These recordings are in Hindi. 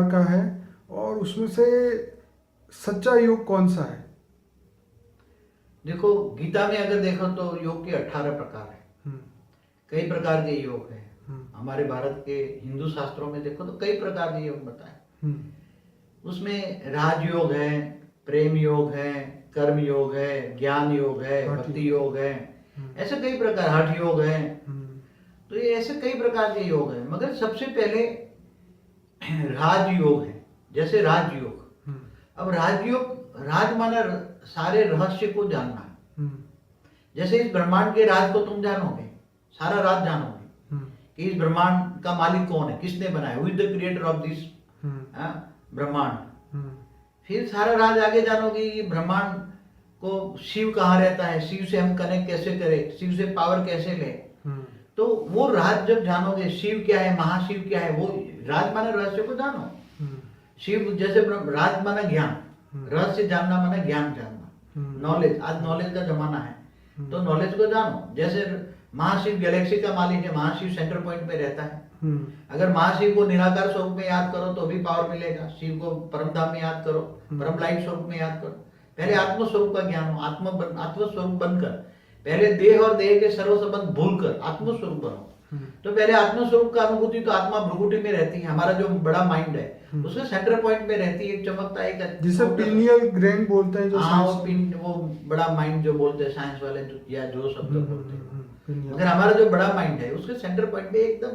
का है, और उसमें से सच्चा योग कौन सा है? देखो, गीता में अगर देखो तो योग के 18 प्रकार है। कई प्रकार के योग है। हमारे भारत के हिंदू शास्त्रों में देखो तो कई प्रकार के योग बताए। उसमें राजयोग है, प्रेम योग है, कर्म योग है, ज्ञान योग है, भक्ति योग है, ऐसे कई प्रकार, हठ योग है। तो ये ऐसे कई प्रकार के योग है, मगर सबसे पहले राजयोग है। जैसे राजयोग, अब राजयोग, राज माना सारे रहस्य को जानना। जैसे इस ब्रह्मांड के राज को तुम जानोगे, सारा राज जानोगे कि इस ब्रह्मांड का मालिक कौन है, किसने बनाया, who is the creator of this ब्रह्मांड। फिर सारा राज आगे जानोगे कि ब्रह्मांड को शिव कहाँ रहता है, शिव से हम कनेक्ट कैसे करें, शिव से पावर कैसे ले। तो वो राज जब जानोगे, शिव क्या है, महाशिव क्या है, वो राज माना रहस्य को जानो। शिव जैसे राज माना ज्ञान, रहस्य जानना माना ज्ञान जानना, नॉलेज। आज नॉलेज का जमाना है, तो नॉलेज को जानो। जैसे महाशिव गैलेक्सी का मालिक है, महाशिव सेंटर पॉइंट में रहता है। अगर महाशिव को निराकार स्वरूप में याद करो तो भी पावर मिलेगा। शिव को परम धाम में याद करो, परम लाइट स्वरूप में याद करो। पहले आत्म स्वरूप का ज्ञान हो, आत्म स्वरूप बनकर, पहले देह और देह के सर्व संबंध भूलकर आत्म स्वरूप बनो। तो पहले आत्म स्वरूप का अनुभूति तो आत्मा भ्रुकुटी में रहती है। हमारा जो बड़ा माइंड है उसके सेंटर पॉइंट में रहती है, एक चमकता है, जिसे पिनियल ग्रैंड बोलते हैं, जो वो बड़ा माइंड जो बोलते हैं साइंस वाले, या जो शब्द बोलते हैं। मगर हमारा जो बड़ा माइंड है उसके सेंटर पॉइंट में एकदम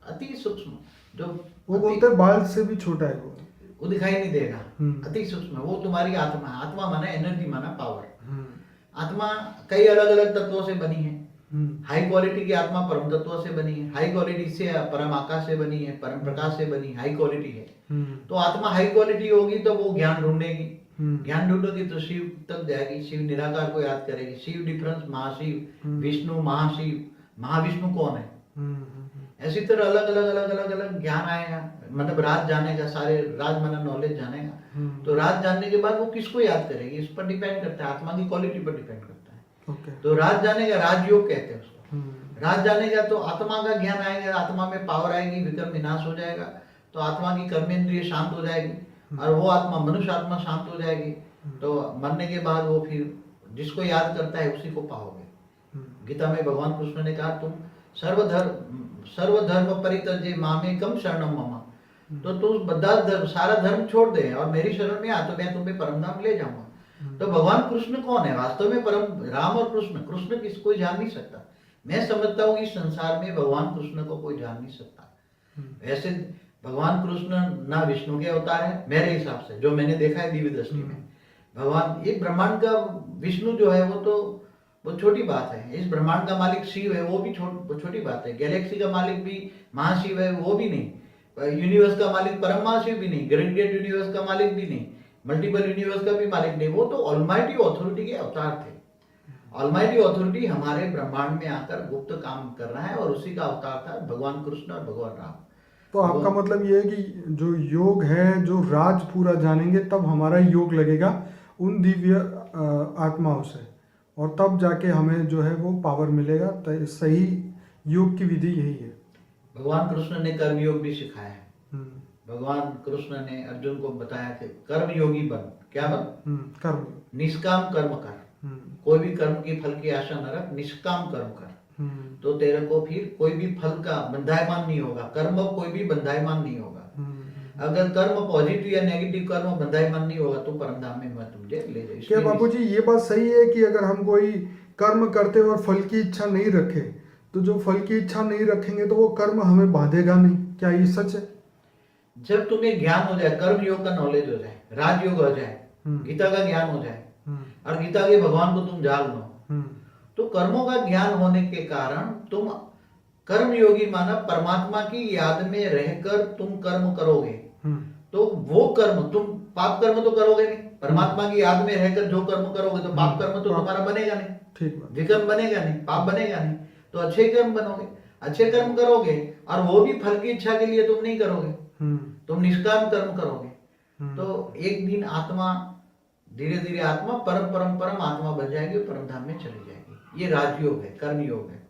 अति सूक्ष्म, जो वो बोलते हैं बाल से भी छोटा है, वो दिखाई नहीं देगा, अति सूक्ष्म, वो तुम्हारी आत्मा है। आत्मा माना एनर्जी, माना पावर। आत्मा कई अलग अलग तत्वों से बनी है। हाई क्वालिटी की आत्मा परम तत्वों से बनी है, हाई क्वालिटी से परम आकाश से बनी है, परम प्रकाश से बनी, हाई क्वालिटी है। तो आत्मा हाई क्वालिटी होगी तो वो ज्ञान ढूंढेगी, ज्ञान ढूंढेगी तो शिव तक जाएगी, शिव निराकार को याद करेगी। शिव डिफरेंस, महाशिव, विष्णु, महाशिव, महाविष्णु कौन है। ऐसी तरह अलग अलग अलग अलग अलग ज्ञान आएगा, मतलब राज जानेगा, सारे राज माना नॉलेज जानेगा। तो राज जानने के बाद वो किसको याद करेगी, इस पर डिपेंड करता है, आत्मा की क्वालिटी पर डिपेंड करता है। तो राज जानेगा, राजयोग कहते हैं उसको। राज जानेगा तो आत्मा का ज्ञान आएगा, आत्मा में पावर आएगी, विक्रम विनाश हो जाएगा, तो आत्मा की कर्मेंद्रिय शांत हो जाएगी, और वो आत्मा, मनुष्य आत्मा शांत हो जाएगी। तो मरने के बाद वो फिर जिसको याद करता है उसी को पाओगे। गीता में भगवान कृष्ण ने कहा, तुम सर्वधर्म परित्यज्य मामेकम शरणम मम। तो तुम सारा धर्म छोड़ दे और मेरी शरण में आ, तो मैं तुम्हें परमधाम ले जाऊंगा। तो भगवान कृष्ण कौन है वास्तव में? परम राम और कृष्ण, कृष्ण किसको जान नहीं सकता। मैं समझता हूँ इस संसार में भगवान कृष्ण को कोई जान नहीं सकता। ऐसे भगवान कृष्ण ना विष्णु के अवतार है मेरे हिसाब से, जो मैंने देखा है दिव्य दृष्टि में। भगवान, ये ब्रह्मांड का विष्णु जो है वो छोटी बात है। इस ब्रह्मांड का मालिक शिव है, वो भी छोटी बात है। गैलेक्सी का मालिक भी महाशिव है, वो भी नहीं। यूनिवर्स का मालिक परम महाशिव भी नहीं, ग्रेट यूनिवर्स का मालिक भी नहीं, मल्टीपल यूनिवर्स का भी मालिक नहीं। वो तो ऑलमाइटी ऑथोरिटी के अवतार थे। ऑलमाइटी ऑथोरिटी हमारे ब्रह्मांड में आकर गुप्त काम कर रहा है, और उसी का अवतार था भगवान कृष्ण और भगवान राम। तो आपका मतलब ये है कि जो योग है, जो राज पूरा जानेंगे तब हमारा योग लगेगा उन दिव्य आत्माओं से, और तब जाके हमें जो है वो पावर मिलेगा। तो सही योग की विधि यही है। भगवान कृष्ण ने कर्म योग भी सिखाया है। भगवान कृष्ण ने अर्जुन को बताया कि कर्म योगी बन। क्या बन? कर्म, निष्काम कर्म कर। कोई भी कर्म की फल की आशा न रख, निष्काम कर्म कर। तो तेरे को फिर कोई भी फल का बंधायमान नहीं होगा। कर्म कोई भी बंधायमान नहीं होगा। अगर कर्म पॉजिटिव या नेगेटिव कर्म बंधायमान नहीं होगा तो परमधाम में मैं तुझे ले जाऊँ। क्या बाबूजी ये बात सही है कि अगर हम कोई कर्म करते और फल की इच्छा नहीं रखे, तो जो फल की इच्छा नहीं रखेंगे तो वो कर्म हमें बांधेगा नहीं? क्या ये सच है? जब तुम्हें ज्ञान हो जाए, कर्म योग का नॉलेज हो जाए, राजयोग हो जाए, गीता का ज्ञान हो जाए, और गीता के भगवान को तुम जान लो, तो कर्मों का ज्ञान होने के कारण तुम कर्म योगी माना परमात्मा की याद में रहकर तुम कर्म करोगे। तो वो कर्म, तुम पाप कर्म तो करोगे नहीं, परमात्मा की याद में रहकर जो कर्म करोगे तो पाप कर्म तो तुम्हारा बनेगा नहीं, ठीक, विकर्म बनेगा नहीं, पाप बनेगा नहीं। तो अच्छे कर्म बनोगे, अच्छे कर्म करोगे, और वो भी फल की इच्छा के लिए तुम नहीं करोगे, तुम निष्काम कर्म करोगे। तो एक दिन आत्मा धीरे धीरे आत्मा परम परम परम आत्मा बन जाएगी, परम धाम में चली जाएगी। ये राजयोग है, कर्म योग है।